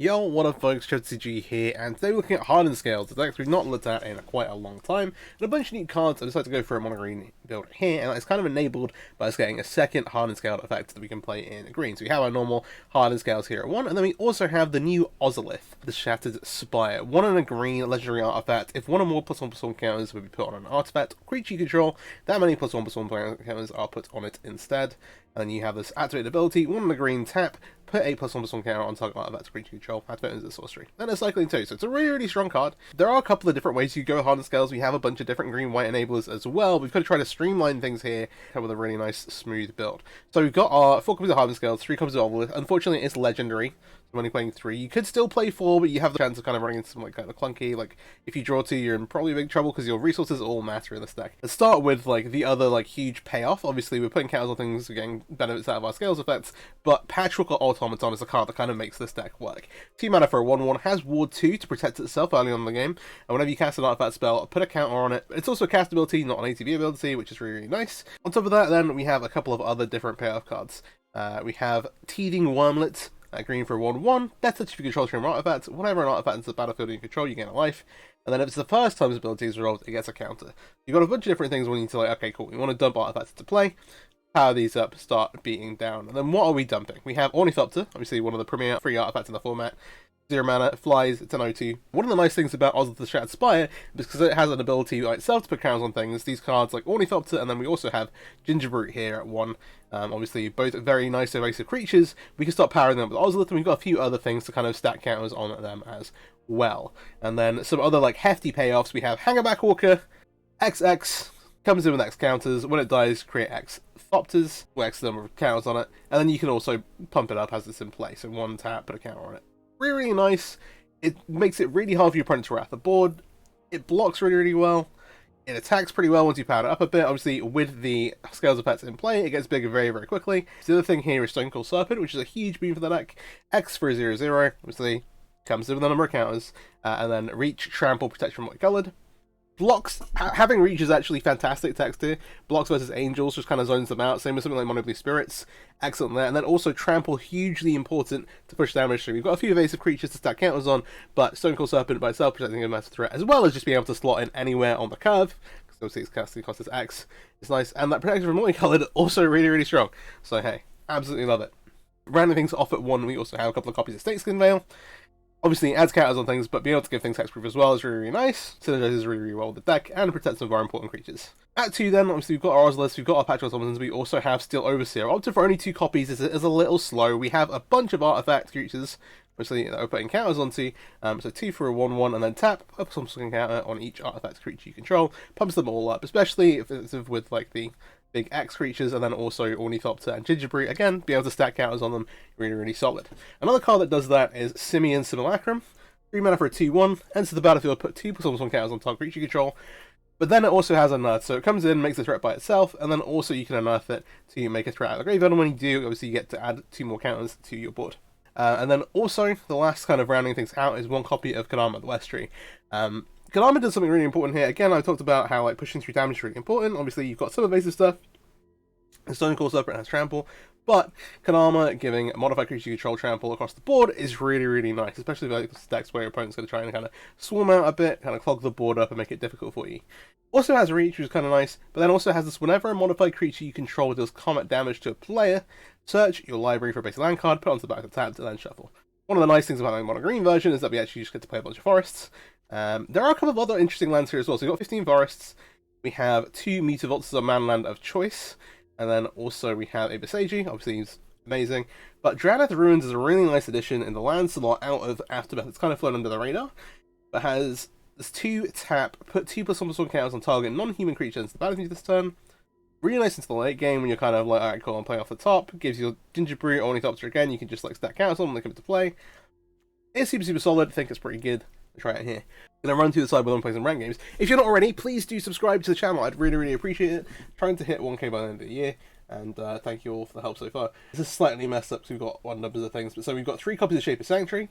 Yo, what up folks, MTG here, and today we're looking at Hardened Scales, a deck we've not looked at in quite a long time, and a bunch of neat cards. I decided to go for a mono green build here, and it's kind of enabled by us getting a second Hardened Scale effect that we can play in green. So we have our normal Hardened Scales here at 1, and then we also have the new Ozilith the Shattered Spire. 1 and a green legendary artifact. If one or more +1/+1 counters would be put on an artifact or creature you control, that many +1/+1 counters are put on it instead. And then you have this activated ability, 1 and a green tap, put a +1/+1 counter on target artifact creature control, activate as a sorcery. And it's cycling too, so it's a really strong card. There are a couple of different ways you go Hardened Scales. We have a bunch of different green-white enablers as well. We've got to try to streamline things here, come with a really nice, smooth build. So we've got our 4 copies of Hardened Scales, 3 copies of Ozilith. Unfortunately, it's legendary. I'm only playing 3. You could still play 4, but you have the chance of kind of running into something kind of clunky. Like, if you draw 2, you're in probably big trouble because your resources all matter in this deck. Let's start with, like, the other, like, huge payoff. Obviously, we're putting counters on things, we're getting benefits out of our Scales effects, but Patchwork or Automaton is a card that kind of makes this deck work. 2 mana for a 1/1, has Ward 2 to protect itself early on in the game, and whenever you cast an artifact spell, put a counter on it. It's also a cast ability, not an ATB ability, which is really nice. On top of that, then, we have a couple of other different payoff cards. We have Teething Wormlet, green for a 1/1, death touch if you control stream artifact. Whenever an artifact enters the battlefield you control, you gain a life. And then if it's the first time this ability is resolved, it gets a counter. You've got a bunch of different things when you need to, like, okay, cool, we want to dump artifacts into play, power these up, start beating down. And then what are we dumping? We have Ornithopter, obviously one of the premier free artifacts in the format. 0 mana, flies, it's an O2. One of the nice things about Ozilith the Shattered Spire is because it has an ability by itself to put counters on things. These cards like Ornithopter, and then we also have Gingerbrute here at 1. Obviously, both very nice evasive creatures. We can start powering them with Ozilith, and we've got a few other things to kind of stack counters on them as well. And then some other like hefty payoffs. We have Hangerback Walker, XX, comes in with X counters. When it dies, create X Thopters, or X number of counters on it. And then you can also pump it up as it's in play. So 1 tap, put a counter on it. Really nice. It makes it really hard for your opponent to wrap the board. It blocks really well. It attacks pretty well once you power it up a bit. Obviously, with the Scales effects in play, it gets bigger very quickly. So the other thing here is Stonecold Serpent, which is a huge boon for the deck. X for a 0/0, obviously, comes in with a number of counters. And then Reach, Trample, Protect from Multicolored. Blocks, having Reach is actually fantastic text here. Blocks versus Angels just kind of zones them out. Same with something like Mono Blue Spirits. Excellent there. And then also Trample, hugely important to push damage through. We've got a few evasive creatures to stack counters on, but Stonecold Serpent by itself protecting a massive threat, as well as just being able to slot in anywhere on the curve. Because obviously its casting cost is X. It's nice. And that protection from Multicolored, also really strong. So hey, absolutely love it. Random things off at 1, we also have a couple of copies of Snakeskin Veil. Obviously, it adds counters on things, but being able to give things hexproof as well is really nice. Synergizes really well with the deck, and protects some of our important creatures. At 2 then, obviously we've got our Ozilith, we've got our Patchwork Automatons, we also have Steel Overseer. Opted for only 2 copies is a little slow. We have a bunch of artifact creatures, obviously, that we're putting counters onto. So 2 for a 1/1, and then tap, up some counter on each artifact creature you control. Pumps them all up, especially if it's with like the big X creatures, and then also Ornithopter and Gingerbrute. Again, be able to stack counters on them, really solid. Another card that does that is Simian Simulacrum. 3 mana for a 2/1, enters the battlefield, put 2 +1/+1 counters on target creature control. But then it also has Unearth, so it comes in, makes a threat by itself, and then also you can Unearth it to make a threat out of the graveyard, and when you do, obviously you get to add 2 more counters to your board. And then also, the last kind of rounding things out is 1 copy of Kadama the Westry. Kadama does something really important here. Again, I talked about how like pushing through damage is really important. Obviously, you've got some evasive stuff. Stonecold Serpent has Trample, but Kadama giving modified creature control Trample across the board is really nice, especially like decks where your opponent's going to try and kind of swarm out a bit, kind of clog the board up and make it difficult for you. Also has Reach, which is kind of nice, but then also has this: whenever a modified creature you control deals combat damage to a player, search your library for a basic land card, put it onto the back of the tab, and then shuffle. One of the nice things about the mono green version is that we actually just get to play a bunch of forests. There are a couple of other interesting lands here as well. So we've got 15 forests, we have 2 Mutavolts of Manland of Choice, and then also we have a Beseiji, obviously he's amazing. But Drannith Ruins is a really nice addition in the land slot out of Afterbirth. It's kind of flown under the radar, but has this 2 tap, put 2 +1/+1 counters on target non-human creature into the battlefield this turn. Really nice into the late game when you're kind of like, alright, cool, I'm playing off the top. Gives you Gingerbrute, Ornithopter again, you can just like stack counters on them, they come into play. It's super solid, I think it's pretty good. Try it here. Gonna run to the side while I'm playing some ranked games. If you're not already, please do subscribe to the channel. I'd really appreciate it. Trying to hit 1k by the end of the year, and thank you all for the help so far. This is slightly messed up because we've got one numbers of things, but so we've got 3 copies of Shape of Sanctuary.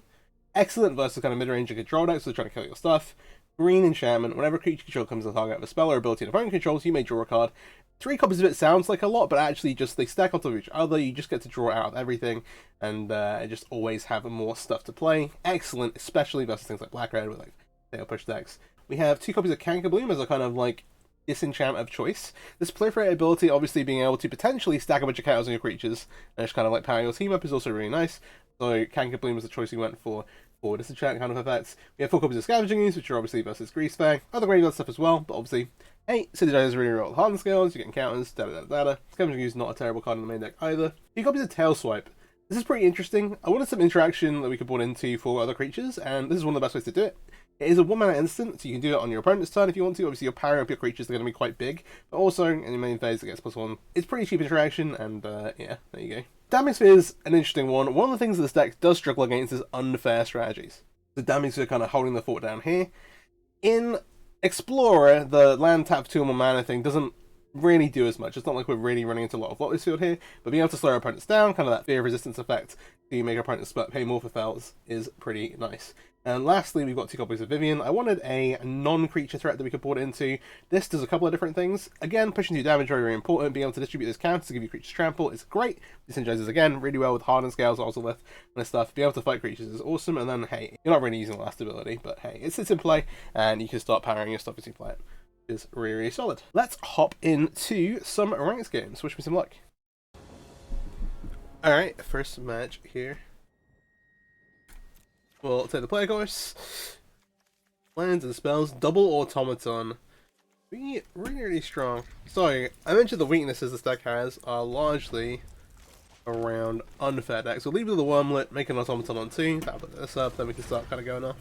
Excellent versus kind of mid-range and control decks, so trying to kill your stuff. green enchantment. Whenever creature control comes to the target of a spell or ability an opponent controls, you may draw a card. 3 copies of it sounds like a lot, but actually just they stack on top of each other. You just get to draw out of everything, and just always have more stuff to play. Excellent, especially versus things like black-red with like tail push decks. We have 2 copies of Canker Bloom as a kind of like disenchant of choice. This proliferate ability, obviously being able to potentially stack a bunch of counters on your creatures, and just kind of like powering your team up is also really nice. So Canker Bloom was the choice we went for disenchant kind of effects. We have 4 copies of Scavenging Ooze, which are obviously versus Greasefang. Other graveyard stuff as well, but obviously, hey, Synergize is really real with Hardened Scales, you get encounters, da-da-da-da-da. Scavenging Ooze is not a terrible card in the main deck either. 2 copies of Tailswipe. This is pretty interesting. I wanted some interaction that we could put into for other creatures, and this is one of the best ways to do it. It is a 1-mana instant, so you can do it on your opponent's turn if you want to. Obviously, you're powering up your creatures, they're going to be quite big, but also, in your main phase, it gets +1. It's pretty cheap interaction, and yeah, there you go. Damage Sphere is an interesting one. One of the things that this deck does struggle against is unfair strategies. The Damage Sphere kind of holding the fort down here. In Explorer, the land tap 2 or more mana thing doesn't really do as much. It's not like we're really running into a lot of Lotus Field here, but being able to slow our opponents down, kind of that fear resistance effect, to make our opponents pay more for fells is pretty nice. And lastly, we've got 2 copies of Vivian. I wanted a non-creature threat that we could put into. This does a couple of different things. Again, pushing 2 damage, very, very important. Being able to distribute those counters to give you creatures trample is great. This energizes again really well with Hardened Scales, Ozilith, and this stuff. Being able to fight creatures is awesome. And then, hey, you're not really using the last ability, but hey, it sits in play, and you can start powering your stuff as you play it. Is really, really solid. Let's hop into some ranked games. Wish me some luck. Alright, first match here. We'll take the play course. Lands and spells. Double Automaton. Really, really strong. Sorry, I mentioned the weaknesses this deck has are largely around unfair decks. We'll leave with the Wormlet, make an Automaton on 2. That'll put this up, then we can start kind of going off.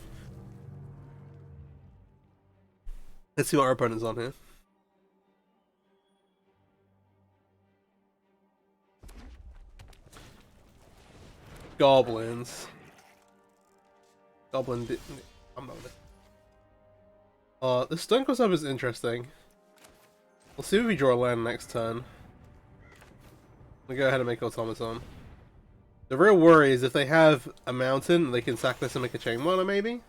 Let's see what our opponent's on here. Goblins. I'm not this. The Stone Cold Snap is interesting. We'll see if we draw a land next turn. We'll go ahead and make Automaton. The real worry is if they have a mountain, they can sack this and make a Chain Whirler maybe.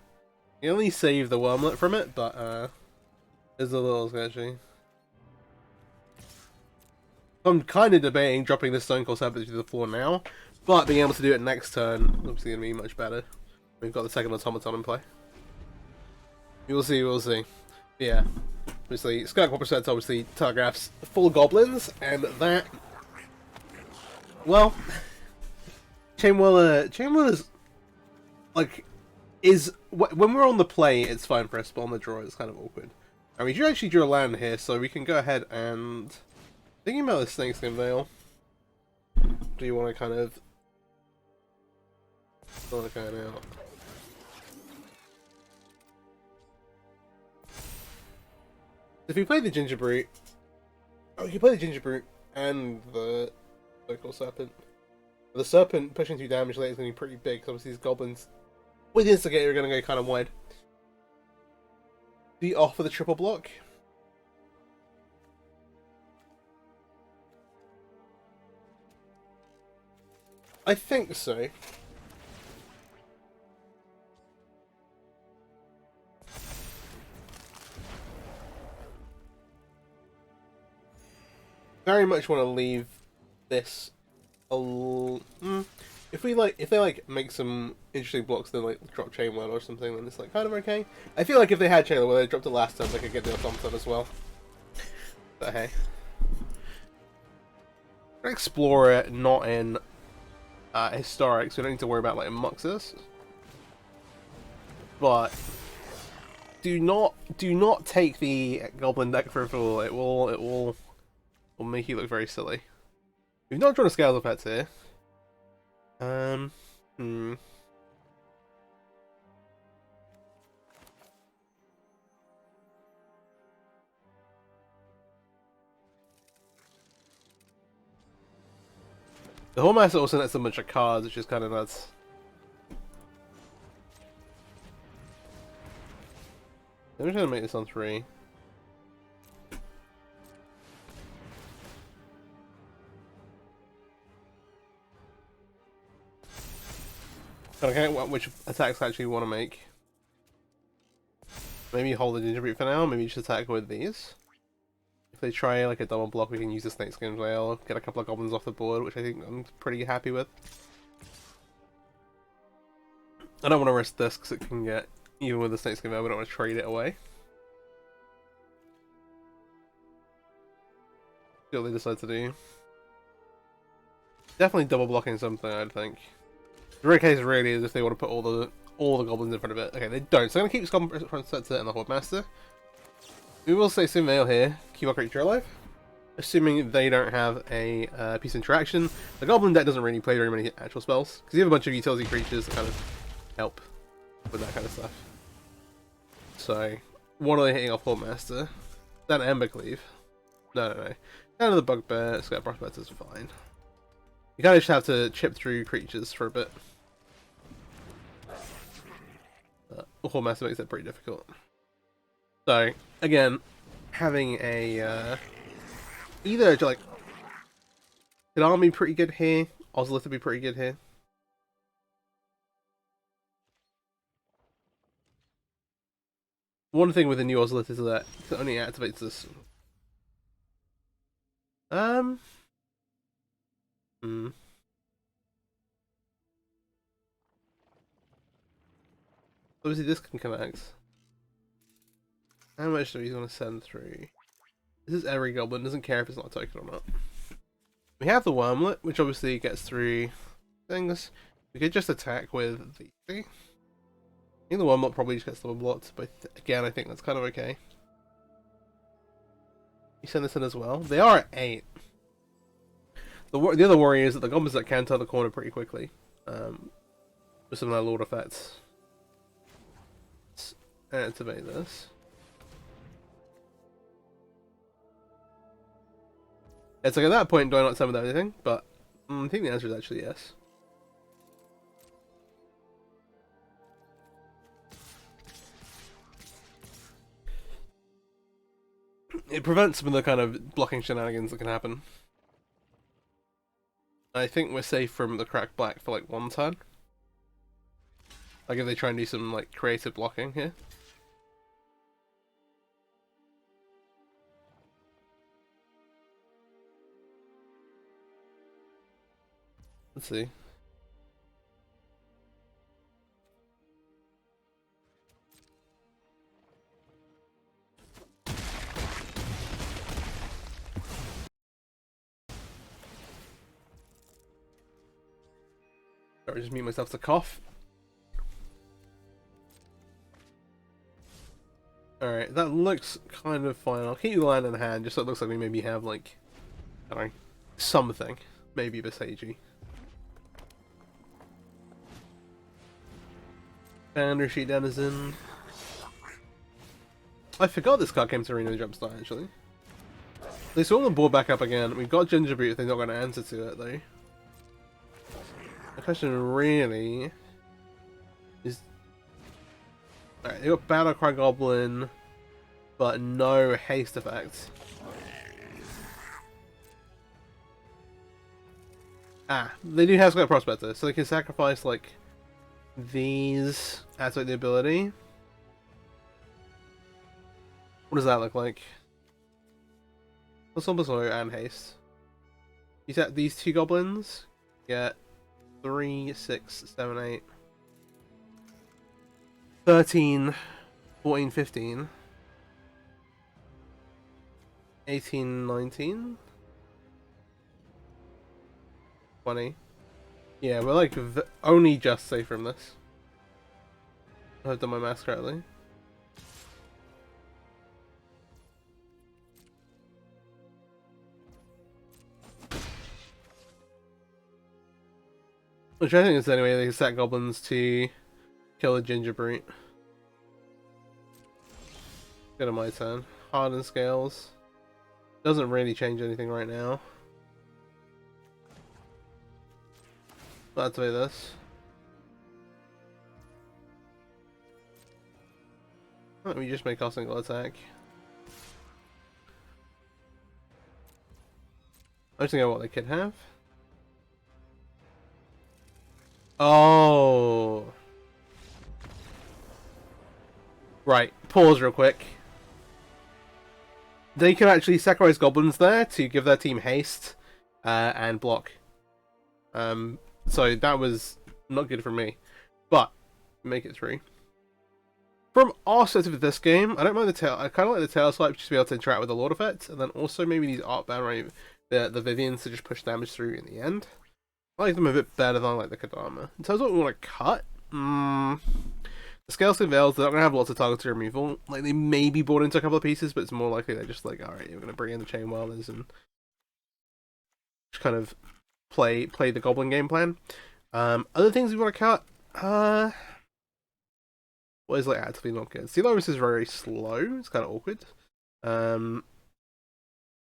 You only save the Wormlet from it, but it's a little sketchy. I'm kind of debating dropping this Stone Cold Savage to the floor now, but being able to do it next turn obviously going to be much better. We've got the second Automaton in play. We'll see, we'll see. Yeah. Obviously, Skunk Percent obviously telegraphs full Goblins, and that... Well... Chain Whirler's... Like... is... When we're on the play, it's fine for us, but on the draw, it's kind of awkward. And we do actually draw a land here, so we can go ahead and... Thinking about the Snakeskin Veil. Do you want to kind of... out? If we play the Ginger Brute... Oh, you can play the Ginger Brute and the Local Serpent. The Serpent pushing 2 damage later is going to be pretty big, because obviously these Goblins with Instigator are going to go kind of wide. Do you offer the triple block? I think so. Very much want to leave this if they make some interesting blocks, then like drop Chain Whirler or something, then it's like kind of okay. I feel like if they had Chain Whirler, they dropped it last time, they could get the Automaton as well. But hey, Explorer not in Historic, so we don't need to worry about like Muxus. But do not take the Goblin deck for a fool. It will make you look very silly. We've not drawn a Scales effect here. The whole mess also nets a bunch of cards, which is kind of nuts. I'm just gonna make this on 3. I can't which attacks I actually want to make. Maybe hold the ginger root for now, maybe just attack with these. If they try like a double block, we can use the snakeskin whale, get a couple of goblins off the board, which I think I'm pretty happy with. I don't want to risk this because it can get, even with the snakeskin whale, we don't want to trade it away. See what they decide to do. Definitely double blocking something, I'd think. The real case really is if they want to put all the goblins in front of it. Okay, they don't. So I'm gonna keep this goblin in front of it and the Horde Master. We will say Simveil here, keep our creature alive. Assuming they don't have a piece of interaction. The Goblin deck doesn't really play very many actual spells, because you have a bunch of utility creatures that kind of help with that kind of stuff. So, what are they hitting off Horde Master? Is that an Embercleave? No. Down to the Bugbear, Scout Prospector is fine. You kind of just have to chip through creatures for a bit. Horde Master makes that pretty difficult. So, again, having a, either, like, could Arm be pretty good here? Ozilith would be pretty good here. One thing with the new Ozilith is that it only activates this. Obviously this can connect. How much do we want to send through? This is every goblin, doesn't care if it's not a token or not. We have the Wormlet, which obviously gets through things. We could just attack with the thing. I think the Wormlet probably just gets double blocked, but again I think that's kind of okay. You send this in as well. They are at 8. The other worry is that the goblins that can turn the corner pretty quickly. With some of their Lord effects. Let's activate this. It's like at that point, do I not summon anything? But I think the answer is actually yes. It prevents some of the kind of blocking shenanigans that can happen. I think we're safe from the cracked black for like 1 turn. Like if they try and do some like creative blocking here. Let's see. Sorry, just mute myself to cough. Alright, that looks kind of fine. I'll keep the land in hand just so it looks like we maybe have like, I don't know, something. Maybe Visagi. Founder Sheet down is in. I forgot this card came to Arena Jumpstart actually. They saw the board back up again. We've got Gingerbeard if they're not going to answer to it though. The question really is... Alright, they got Battlecry Goblin, but no haste effect. Ah, they do have Scout Prospector, so they can sacrifice like these, activate the ability. What does that look like? Plus 1/+0 and haste. You set these 2 goblins, get 3, 6, 7, 8, 13, 14, 15, 18, 19, 20. Yeah, we're like only just safe from this. I've done my math correctly. Which I think is anyway, they can set goblins to kill the Gingerbrute. Go to my turn. Hardened Scales. Doesn't really change anything right now. I'll activate this. Let me just make our single attack. I'm just thinking what they could have. Oh. Right, pause real quick. They can actually sacrifice goblins there to give their team haste and block. So that was not good for me. But, make it 3. From our perspective of this game, I don't mind the tail. I kind of like the tail swipe just to be able to interact with the Lord effect, and then also maybe these art band, right, the Vivians to just push damage through in the end. I like them a bit better than I like the Kadama. In terms of what we want to cut, the Scales and Veils, they're not going to have lots of targeted removal. Like, they may be brought into a couple of pieces, but it's more likely they're just like, alright, we're going to bring in the Chain Whirlers and just kind of play the Goblin game plan. Other things we want to cut, what is like actively not good? Sea Lotus is very slow, it's kind of awkward. The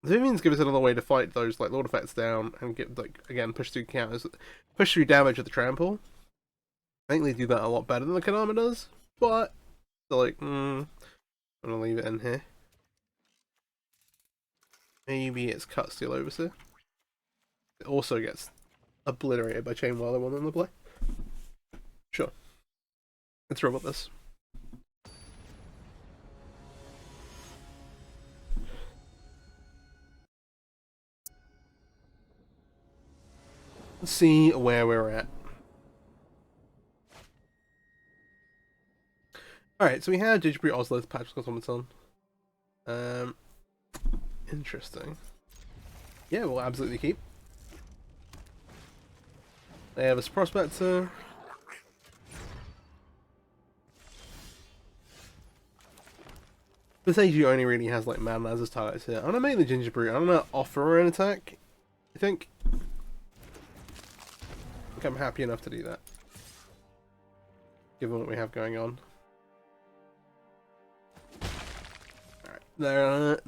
Vivians give us another way to fight those like Lord effects down and get like again push through counters, push through damage with the trample. I think they do that a lot better than the Kadama does, but they're like, I'm gonna leave it in here. Maybe it's cut Steel Overseer. It also gets obliterated by Chain Whirler one in the play. Sure. Let's roll with this. Let's see where we're at. Alright, so we have Gingerbread Ozilith, Patrick Automaton. Interesting. Yeah, we'll absolutely keep. They have a Prospector. This AG only really has like Madlands as targets here. I'm gonna make the Gingerbread. I'm gonna offer an attack. I think I'm happy enough to do that, given what we have going on. Alright,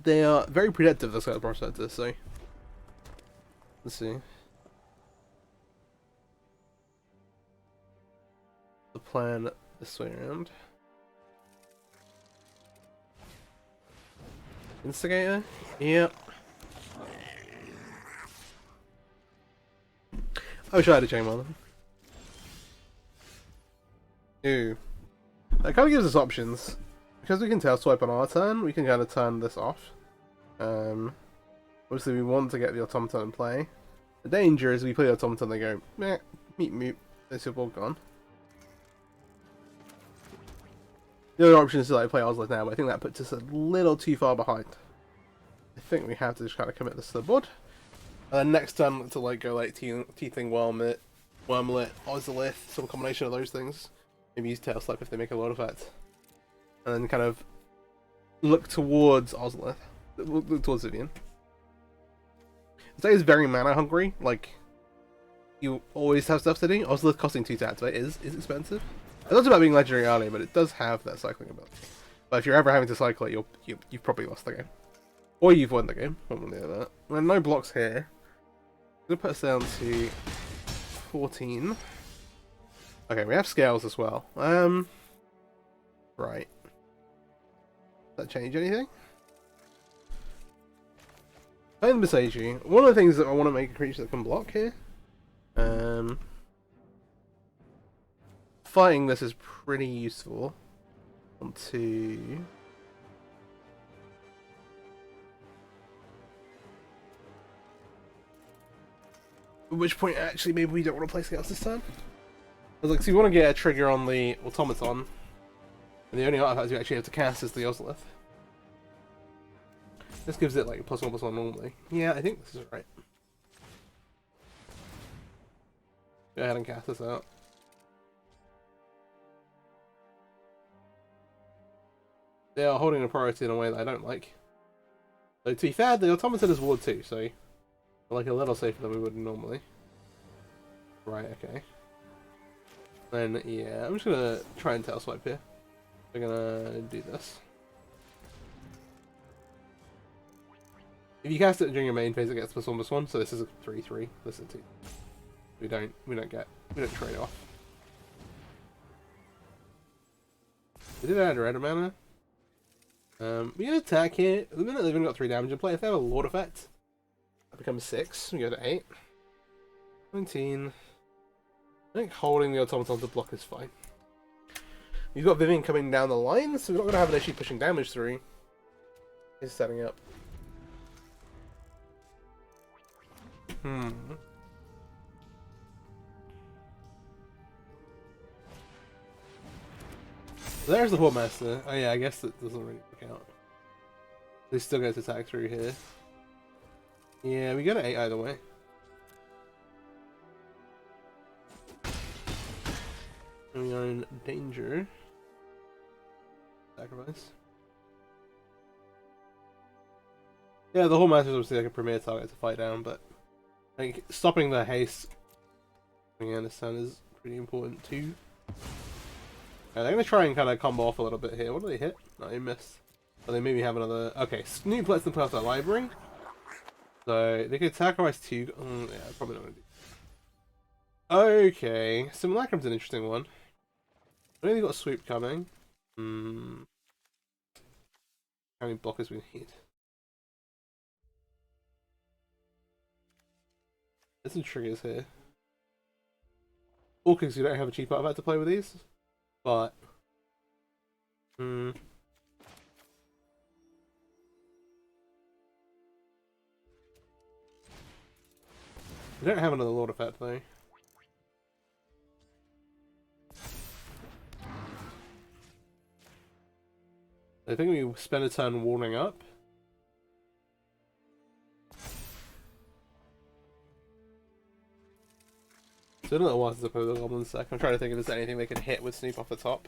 they are very protective, this kind of Prospector, so let's see. The plan this way around. Instigator? Yep. I wish I had a Chain Whirler. Ooh. That kind of gives us options. Because we can tail swipe on our turn, we can kind of turn this off. Obviously we want to get the Automaton in play. The danger is we play the Automaton, they go, meh, meep meep, there's your ball gone. The other option is to like play Ozilith now, but I think that puts us a little too far behind. I think we have to just kind of commit this to the board. And then next turn to like go like Teething Wormlet, Ozilith, some combination of those things. Maybe use Tail Slap if they make a lot of that. And then kind of look towards Ozilith. Look towards Vivian. This deck is very mana hungry, like you always have stuff to do. Ozilith costing 2 to activate is expensive. It's not about being legendary early, but it does have that cycling ability. But if you're ever having to cycle it, you've probably lost the game. Or you've won the game. One or the other. Well, no blocks here. I'm going to put us down to 14. Okay, we have Scales as well. Right. Does that change anything? Playing the Misagi. One of the things that I want to make a creature that can block here. Fighting this is pretty useful. On to... At which point, actually, maybe we don't want to play Scales this turn. I was like, so you want to get a trigger on the Automaton, and the only artifact you actually have to cast is the Ozilith. This gives it like +1/+1 normally. Yeah, I think this is right. Go ahead and cast this out. They are holding a priority in a way that I don't like. So to be fair, the Automaton is Ward 2, so we're like a little safer than we would normally. Right, okay. Then, yeah, I'm just gonna try and tail swipe here. We're gonna do this. If you cast it during your main phase, it gets +1/+1, so this is a 3/3. This is a 2. We don't trade off. We did add red mana. We can attack here. At the minute they've only got 3 damage in play. If they have a Lord effect, that becomes 6. We go to 8. 19. I think holding the Automaton to block is fine. You've got Vivian coming down the line, so we're not going to have an issue pushing damage through. He's setting up. There's the Hawkmaster. Oh yeah, I guess that doesn't really work out. They still get to attack through here. Yeah, we got an 8 either way. And we are in danger. Sacrifice. Yeah, the Hawkmaster is obviously like a premier target to fight down, but I think stopping the haste coming in this turn is pretty important too. They're going to try and kind of combo off a little bit here. What do they hit? No, they missed. But they maybe have another... Okay, Snoop lets them put out their library. So they could sacrifice 2... yeah, probably not going to do. Okay, Simulacrum's an interesting one. I think they've got a sweep coming. How many blockers we need? There's some triggers here. All because you don't have a cheap artifact to play with these. But... We don't have another Lord effect though. I think we spend a turn warming up. So I don't know what to play with the Goblins sec. I'm trying to think if there's anything they can hit with Snoop off the top.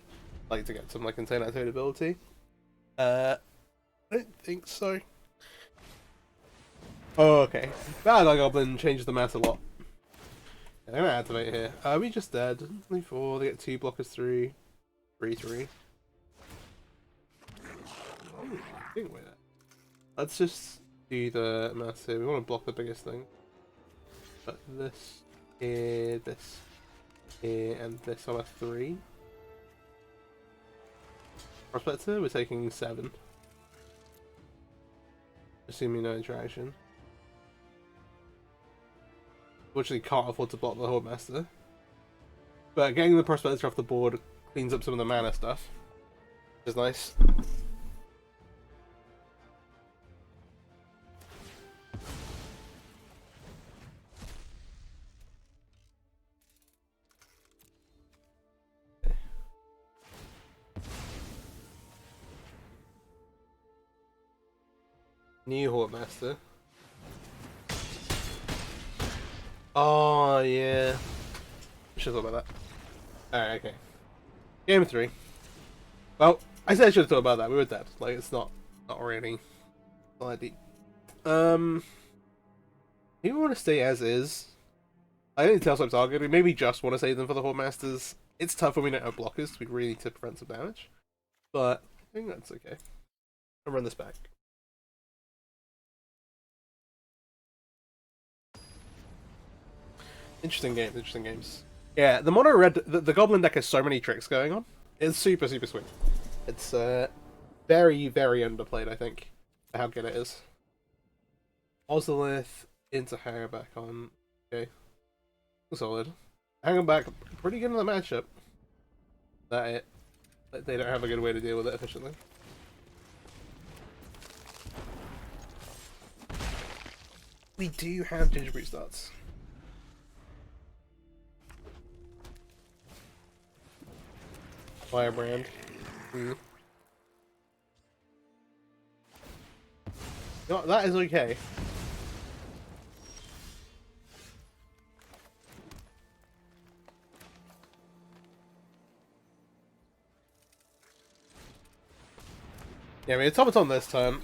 Like to get some like contain activate ability. I don't think so. Oh, okay. Bad Eye Goblin changes the math a lot. Yeah, they're gonna activate here. Are we just dead? Only 4, they get 2 blockers through. 3-3. Let's just do the math here. We want to block the biggest thing. But this here, and this on a 3. Prospector, we're taking 7. Assuming no interaction. Fortunately can't afford to block the Hordemaster. But getting the Prospector off the board cleans up some of the mana stuff. Which is nice. New Hawkmaster. Oh yeah. Should have thought about that. Alright, okay. Game 3. Well, I said I should have thought about that. We were dead. Like it's not really not that deep. Maybe we want to stay as is. I don't need to tell Swipes are good. We maybe just want to save them for the Hawkmasters. It's tough when we don't have blockers. We really need to prevent some damage. But I think that's okay. I'll run this back. Interesting games, interesting games. Yeah, the mono red, the Goblin deck has so many tricks going on. It's super sweet. It's very underplayed, I think, for how good it is. Ozilith into Hanger back on. Okay, solid. Hanger back, pretty good in the matchup. They don't have a good way to deal with it efficiently. We do have Gingerbread starts. Firebrand. No, that is okay. Yeah, I mean, it's on this turn.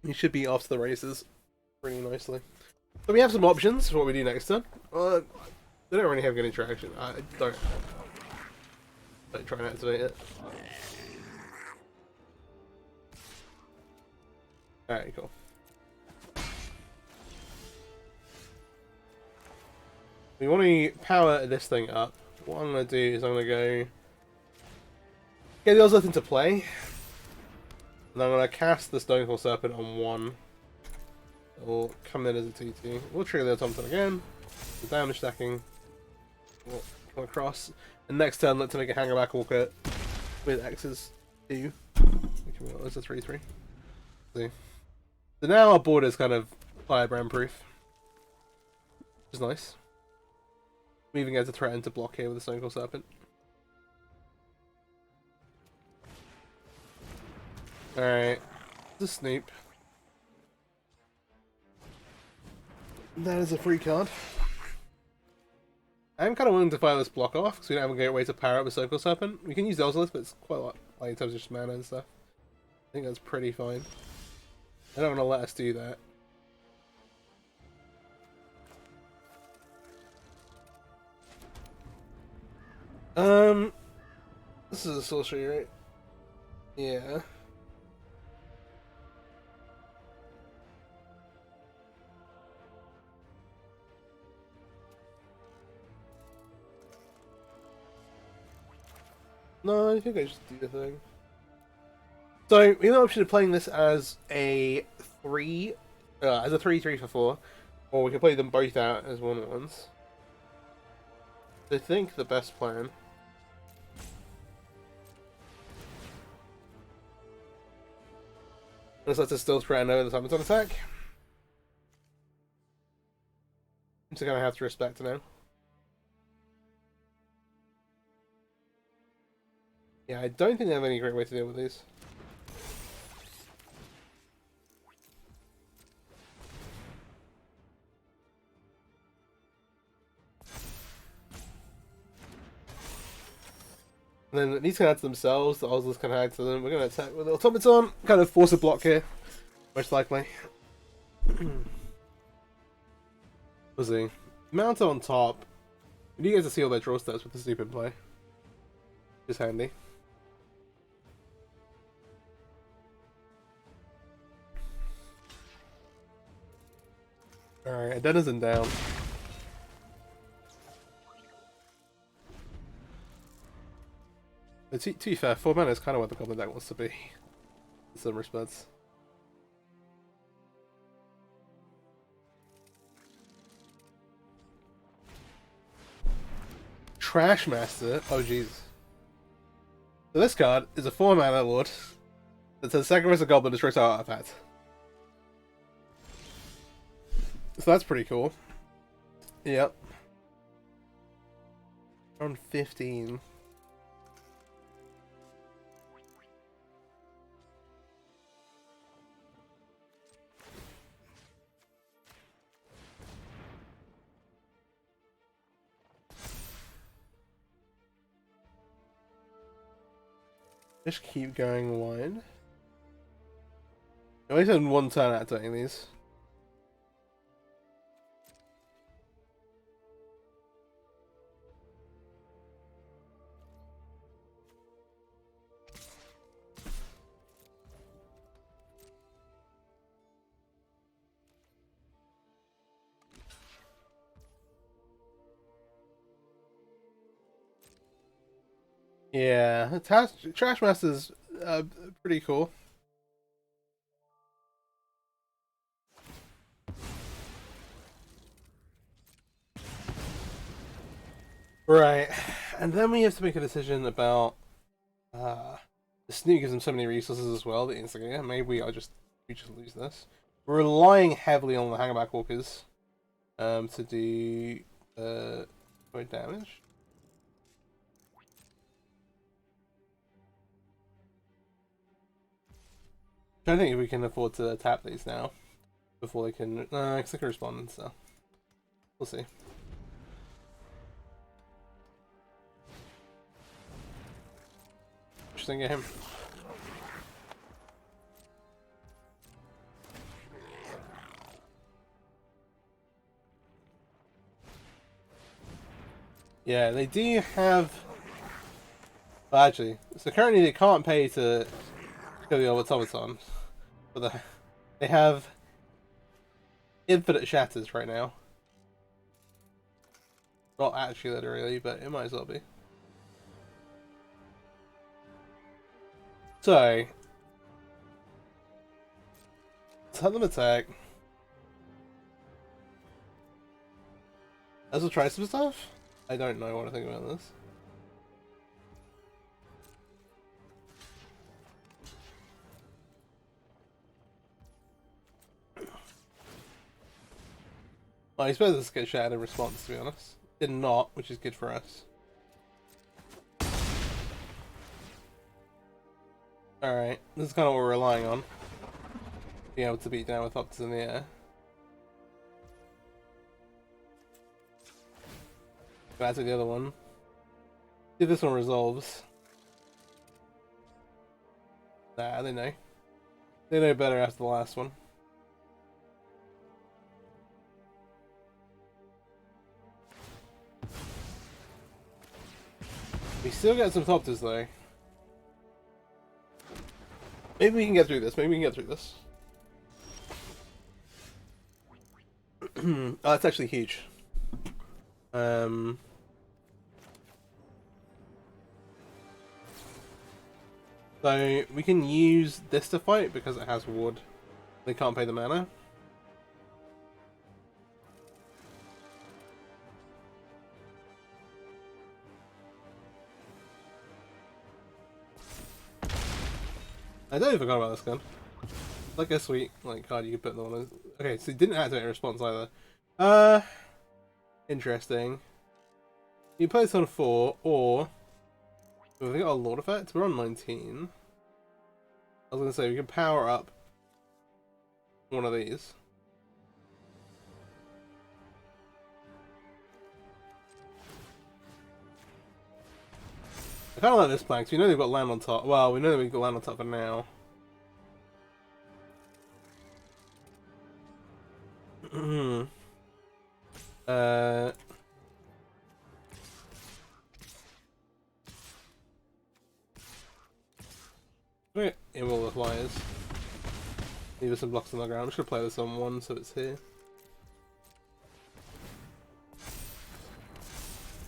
You should be off to the races pretty nicely. So we have some options for what we do next turn. They don't really have good interaction. I don't try and activate it. Alright, cool. We want to power this thing up. What I'm going to do is I'm going to go get the Ozilith into play. And I'm going to cast the Stonecoil Serpent on 1. It will come in as a 2-2. We'll trigger the automaton again. The damage stacking. We'll come across. And next turn, let's make a Hangerback Walker with X's 2. It's a 3/3. See. So now our board is kind of firebrand proof. Which is nice. We even get to threaten to block here with the Stone Cold Serpent. Alright. The Snoop. That is a free card. I'm kind of willing to fire this block off because we don't have a great way to power up the Circle Serpent. We can use the Ozilith, but it's quite a lot, like in terms of just mana and stuff. I think that's pretty fine. I don't want to let us do that. This is a sorcery, right? Yeah. No, I think I just do the thing. So we have the option of playing this as a 3/3 for 4, or we can play them both out as 1/1s. I think the best plan is let us still threaten over the time it's on attack. I'm just gonna have to respect it now. Yeah, I don't think they have any great way to deal with these. And then these can add to themselves, the Ozil's can add to them. We're going to attack with the Automaton, kind of force a block here, most likely. We'll see. Mount on top. We do get to see all their draw stats with the Snoop in play. Just handy. Alright, a Denizen down. To be fair, 4 mana is kind of where the Goblin deck wants to be, in some respects. Trash Master? Oh jeez. So this card is a 4 mana lord that says sacrifice a goblin, destroys our artifact. So that's pretty cool. Yep. Around 15. Just keep going wide. At least in one turn out doing these. Yeah, Trash Master's pretty cool. Right, and then we have to make a decision about the Snoop gives them so many resources as well, the Instigator. Maybe we just lose this. We're relying heavily on the Hangerback Walkers to do damage. I think if we can afford to tap these now before they can because they can respond and stuff. We'll see. Just think of him. Yeah, they do have. Well, actually, so currently they can't pay to kill the automaton, but they have infinite shatters right now. Not actually, literally, but it might as well be. So, let them attack. Let's try some stuff. I don't know what I think about this. Well, I suppose this gets shattered in response, to be honest. Did not, which is good for us. Alright, this is kind of what we're relying on. Being able to beat down with Optus in the air. That's the other one. See if this one resolves. Nah, they know. They know better after the last one. We still get some Optus though. Maybe we can get through this. Maybe we can get through this. Oh, that's actually huge. So we can use this to fight because it has wood. They can't pay the mana. I totally forgot about this gun. Like a sweet card you could put on. Okay, so it didn't activate a response either. Interesting. You play this on 4, or we got a Lord effect. We're on 19. I was gonna say we can power up one of these. I kind of like this plan because we know they've got land on top. Well, we know that we've got land on top for now. Right, in all the flyers. Leave us some blocks on the ground. I'm just gonna play this on 1 so it's here.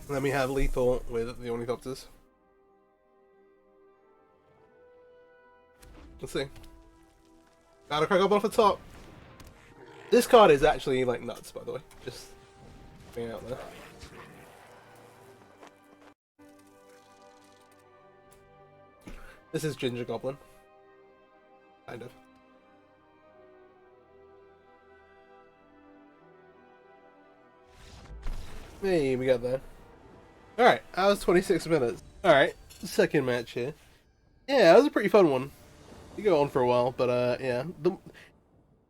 And then we have lethal with the Ornithopters. Let's see. Gotta crack up off the top. This card is actually like nuts, by the way. Just being out there. This is Ginger Goblin. Kind of. Hey, we got there. Alright, that was 26 minutes. Alright, second match here. Yeah, that was a pretty fun one. You go on for a while, but yeah.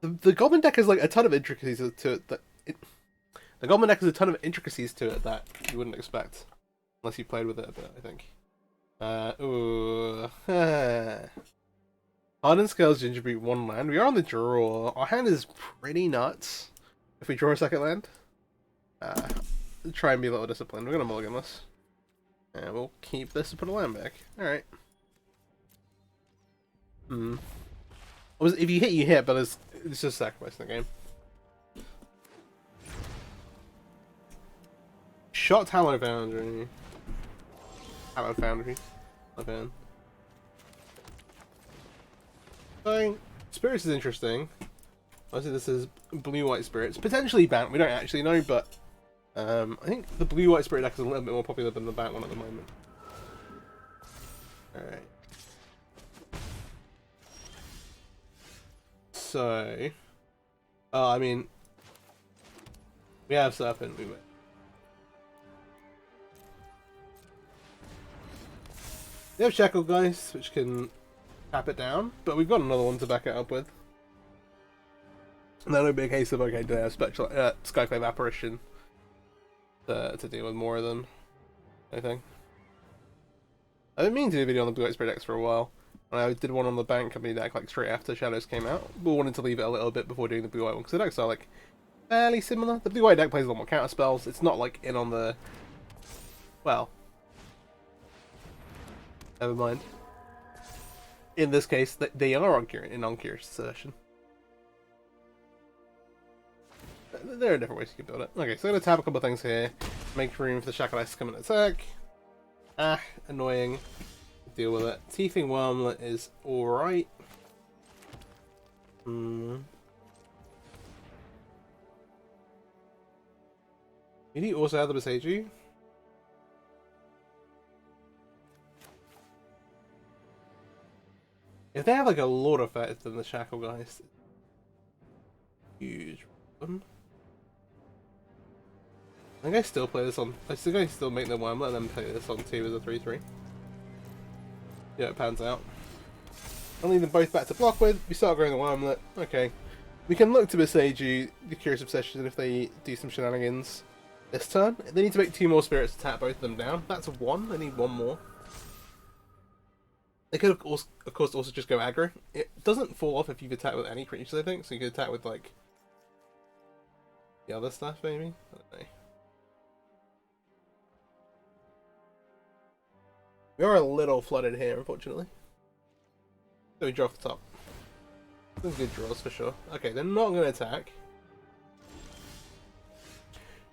The Goblin deck has like a ton of intricacies to it the Goblin deck has a ton of intricacies to it that you wouldn't expect. Unless you played with it a bit, I think. Ooh. Hardened Scales, Ginger beat 1 land. We are on the draw. Our hand is pretty nuts. If we draw a second land. Try and be a little disciplined. We're gonna mulligan this. And we'll keep this and put a land back. Alright. If you hit, you hit, but it's just sacrificing the game. Shot Tallow Foundry. Tallow Foundry. Okay. So, Spirits is interesting. Obviously this is blue-white Spirits. Potentially Bant, we don't actually know, but I think the blue-white Spirit deck is a little bit more popular than the Bant one at the moment. Alright. So, I mean, we have Serpent, we win. We have Shackle Geist, which can tap it down, but we've got another one to back it up with. And that'll be a case of, okay, do I have special Skyclave Apparition to deal with more of them, I think. I've been meaning to do a video on the Blue White Spirit decks for a while. And I did one on the Bank Company deck like straight after Shadows came out. But wanted to leave it a little bit before doing the Blue White one, because the decks are like fairly similar. The Blue White deck plays a lot more counter spells. It's not like in on the... Well... Never mind. In this case, they are in Uncurious Assertion. There are different ways you can build it. Okay, so I'm going to tap a couple of things here. Make room for the Shackle Ice to come and attack. Annoying. Deal with it. Teething Wormlet is alright. Did he also have the Beseiju? If they have like a Lord effect, then the Shackle guys, huge problem. I think I still play this on. I think I still make them one. Let them play this on 2 as a 3/3. Yeah, it pans out. I'll leave them both back to block with. We start growing the Wormlet. Okay. We can look to Beseiju, the Curious Obsession, if they do some shenanigans this turn. They need to make 2 more spirits to tap both of them down. That's 1. They need 1 more. They could, of course, also just go aggro. It doesn't fall off if you've attacked with any creatures, I think. So you could attack with, like, the other stuff, maybe? I don't know. We are a little flooded here, unfortunately. So we draw off the top. Some good draws for sure. Okay, they're not going to attack.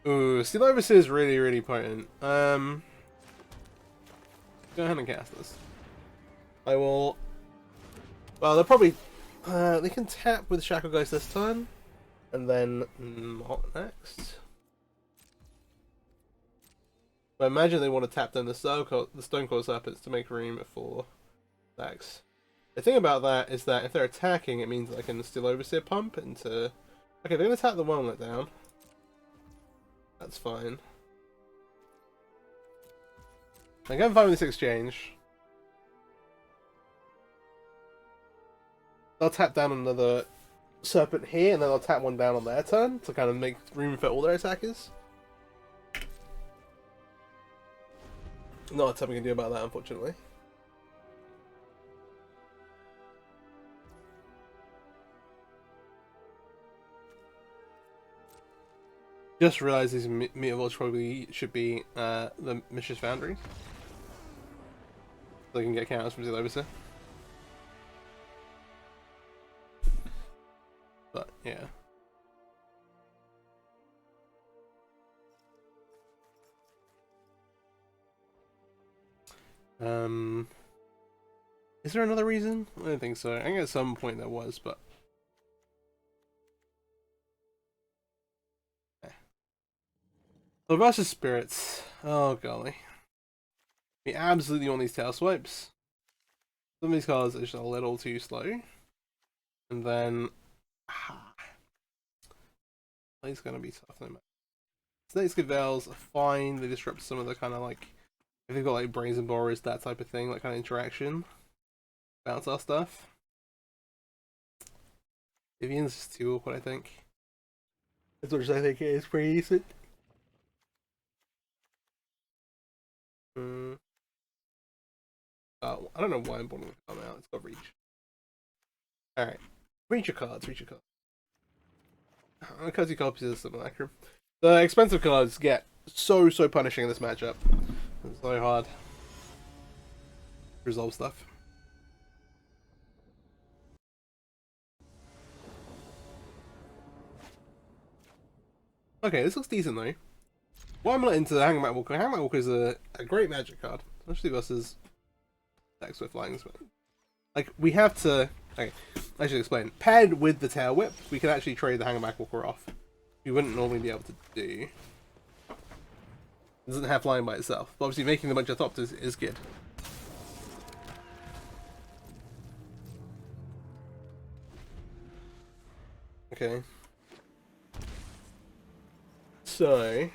Ooh, Steel Overseer is really, really potent. Go ahead and cast this. I will... Well, they'll probably... they can tap with Shackle Ghost this turn. And then... not next. I imagine they want to tap down the Stonecoil Serpents to make room for attacks. The thing about that is that if they're attacking, it means I can still Overseer pump into... Okay, they're going to tap the Wormlet down. That's fine. I'm fine with this exchange. They'll tap down another Serpent here, and then they'll tap one down on their turn to kind of make room for all their attackers. Not a ton we can do about that, unfortunately. Just realised these Meteorvolts probably should be the Mishra's Foundry. So they can get counters from Steel Overseer. But, yeah. Is there another reason? I don't think so. I think at some point there was, but... So versus Spirits. Oh, golly. We absolutely want these tail swipes. Some of these cards are just a little too slow. And then... Play's gonna be tough no matter. Snake's Veils are fine. They disrupt some of the kind of like... If they've got like Brazen Borers, that type of thing, that kind of interaction. Bounce our stuff. Vivian's just too awkward, I think. As much as I think it is pretty decent. I don't know why I'm wanting to come out. It's got reach. Alright. Reach your cards, reach your cards. Cozy copies of the Simulacrum. The expensive cards get so punishing in this matchup. It's so hard to resolve stuff. Okay, this looks decent though. Why am I not into the Hangman Walker? Hangman Walker is a great magic card, especially versus decks with flying spell. Like, we have to... Okay, I should explain. Paired with the Tail Whip, we can actually trade the Hangman Walker off. We wouldn't normally be able to do. It doesn't have flying by itself, but obviously making a bunch of Thopters is good. Okay. So...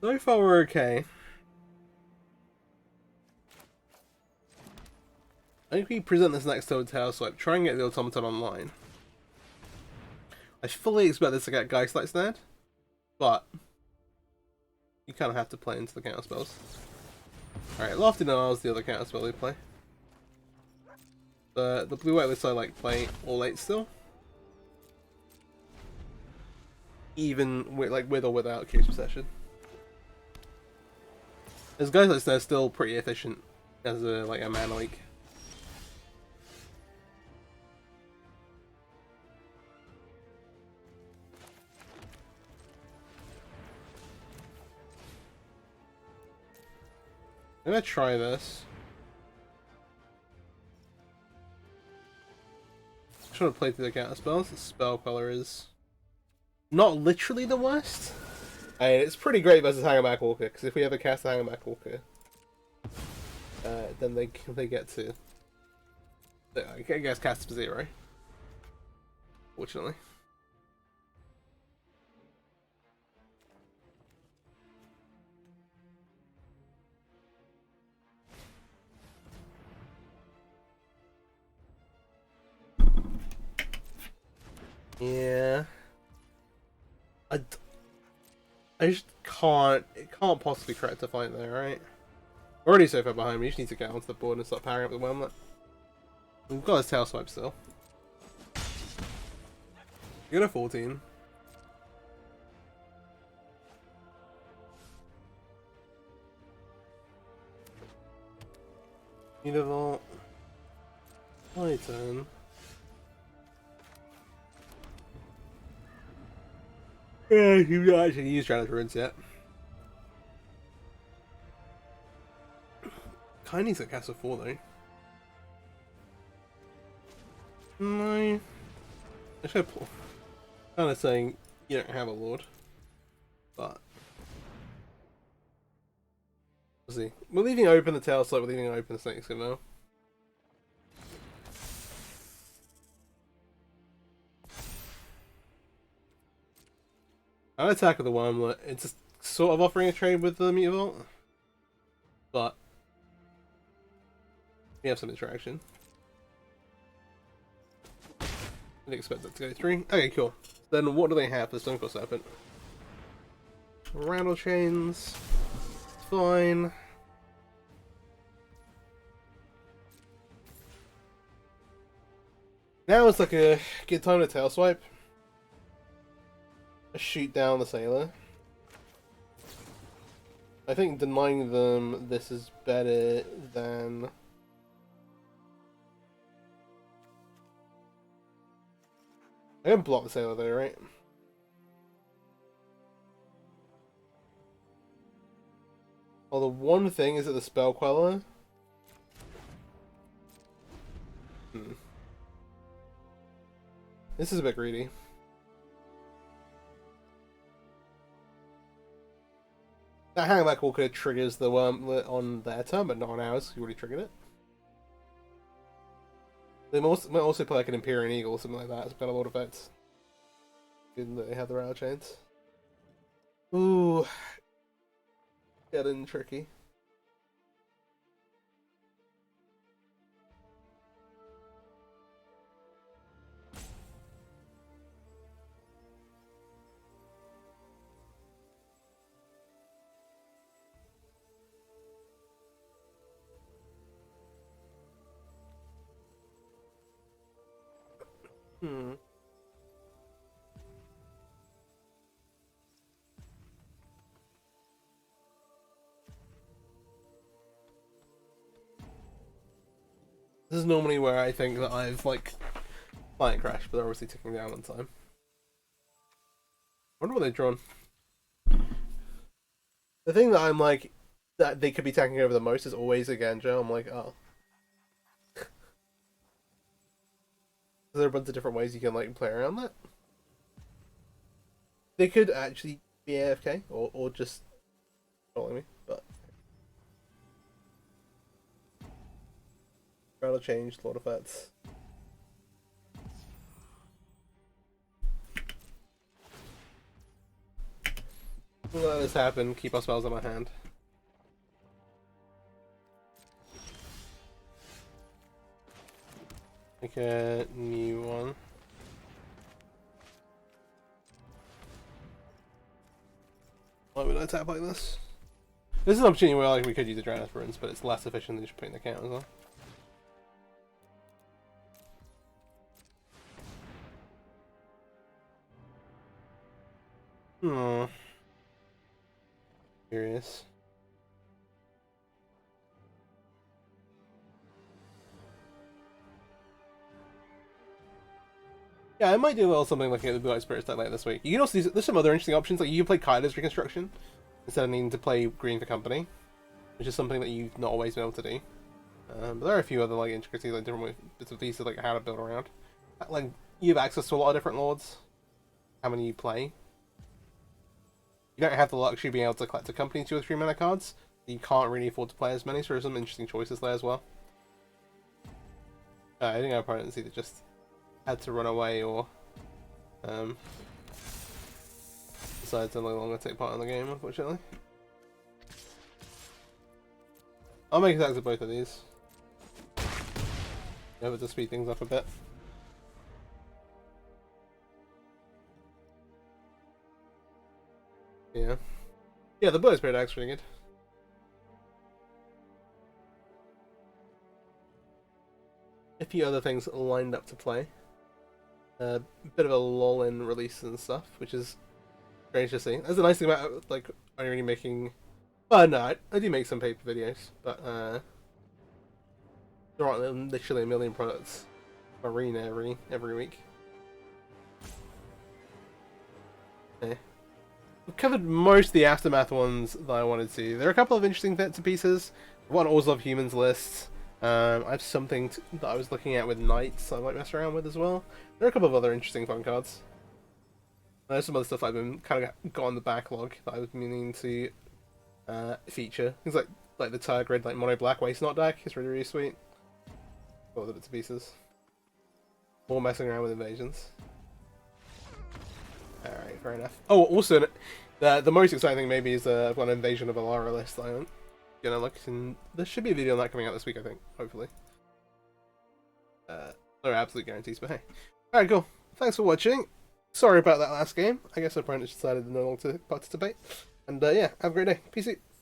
So far we're okay. I think we present this next turn Tail Swipe, try and get the Automaton online. I fully expect this to get Geistlight snared, but you kind of have to play into the counter spells. Alright, Lofty Denial is the other counter spell we play. The blue-white list I like play all 8 still. Even with, like, with or without Curious Obsession. There's guys like they're still pretty efficient as a like a mana leak. I'm gonna try this. I'm just gonna play through the counter spells. The spell color is not literally the worst. I mean, it's pretty great versus Hangman Walker, because if we ever cast a Hangman Walker, then they get to, I guess, cast for 0. Fortunately. Yeah. I just can't. It can't possibly correct to fight there, right? We're already so far behind. We just need to get onto the board and start powering up the Wormlet. We've got his tail swipe still. You got a 14. Need a vault. My turn. Yeah, you've not actually used Shattered Ruins yet. Kinda needs to cast a 4 though. No. I should kind of saying you don't have a lord, but we'll see. We're leaving open the tail slope, we're leaving open the snakes for now. I attack with the Wormlet. It's just sort of offering a trade with the Mutavault, but we have some interaction. I didn't expect that to go through. Okay, cool. Then what do they have for the Stonecoil Serpent? Rattle Chains. Fine. Now it's like a good time to tail swipe. Shoot down the Sailor. I think denying them this is better than... I can block the Sailor though, right? Well, the one thing is that the Spell Queller... This is a bit greedy. That hangback walker triggers the Wormlet on their turn, but not on ours. You already triggered it. They might also play like an Empyrean Eagle or something like that. It's got a lot of effects. Given that they have the rattle chains. Ooh. Getting tricky. This is normally where I think that I've, like, client crashed, but they're obviously ticking down on time. I wonder what they've drawn. The thing that I'm like, that they could be taking over the most is always a Genjo. I'm like, oh. There are a bunch of different ways you can, like, play around that. They could actually be AFK, or just following me, but... Rather changed, a lot of effects. We'll let this happen, keep our spells in our hand. Make a new one. Why would I tap like this? This is an opportunity where like we could use the Dragon Aspirants, but it's less efficient than just putting the count as well. Curious. Yeah, I might do a little something looking at the Blue Eye Spirit deck later this week. You can also there's some other interesting options, like you can play Kaida's Reconstruction instead of needing to play Green for Company, which is something that you've not always been able to do. But there are a few other like intricacies, like different bits of pieces, like how to build around. Like you have access to a lot of different lords. How many you play? You don't have the luxury of being able to collect a company 2 or 3 mana cards, you can't really afford to play as many, so there are some interesting choices there as well. I think our opponents either just had to run away or decided to no longer take part in the game, unfortunately. I'll make attacks of both of these. Yeah, but to speed things up a bit. Yeah. Yeah, the Blood Spirit attack's pretty good. A few other things lined up to play. A bit of a lull in release and stuff, which is strange to see. That's the nice thing about like only making. Well, no, I do make some paper videos, but there aren't literally a million products arena every week. Yeah. We've covered most of the Aftermath ones that I wanted to. There are a couple of interesting bits and pieces. One Ozilith Humans list. I have something that I was looking at with Knights I might mess around with as well. There are a couple of other interesting fun cards. There's some other stuff I've been kind of got on the backlog that I was meaning to feature. Things like the Tergrid, like Mono Black Waste Not deck is really sweet. All the bits and pieces. More messing around with invasions. Alright, fair enough. Oh, also, the most exciting thing maybe is I've got an Invasion of Alara list that I'm gonna look, and there should be a video on that coming out this week, I think, hopefully. No absolute guarantees, but hey. Alright, cool. Thanks for watching. Sorry about that last game. I guess our opponent decided no longer to participate. And yeah, have a great day. Peace out.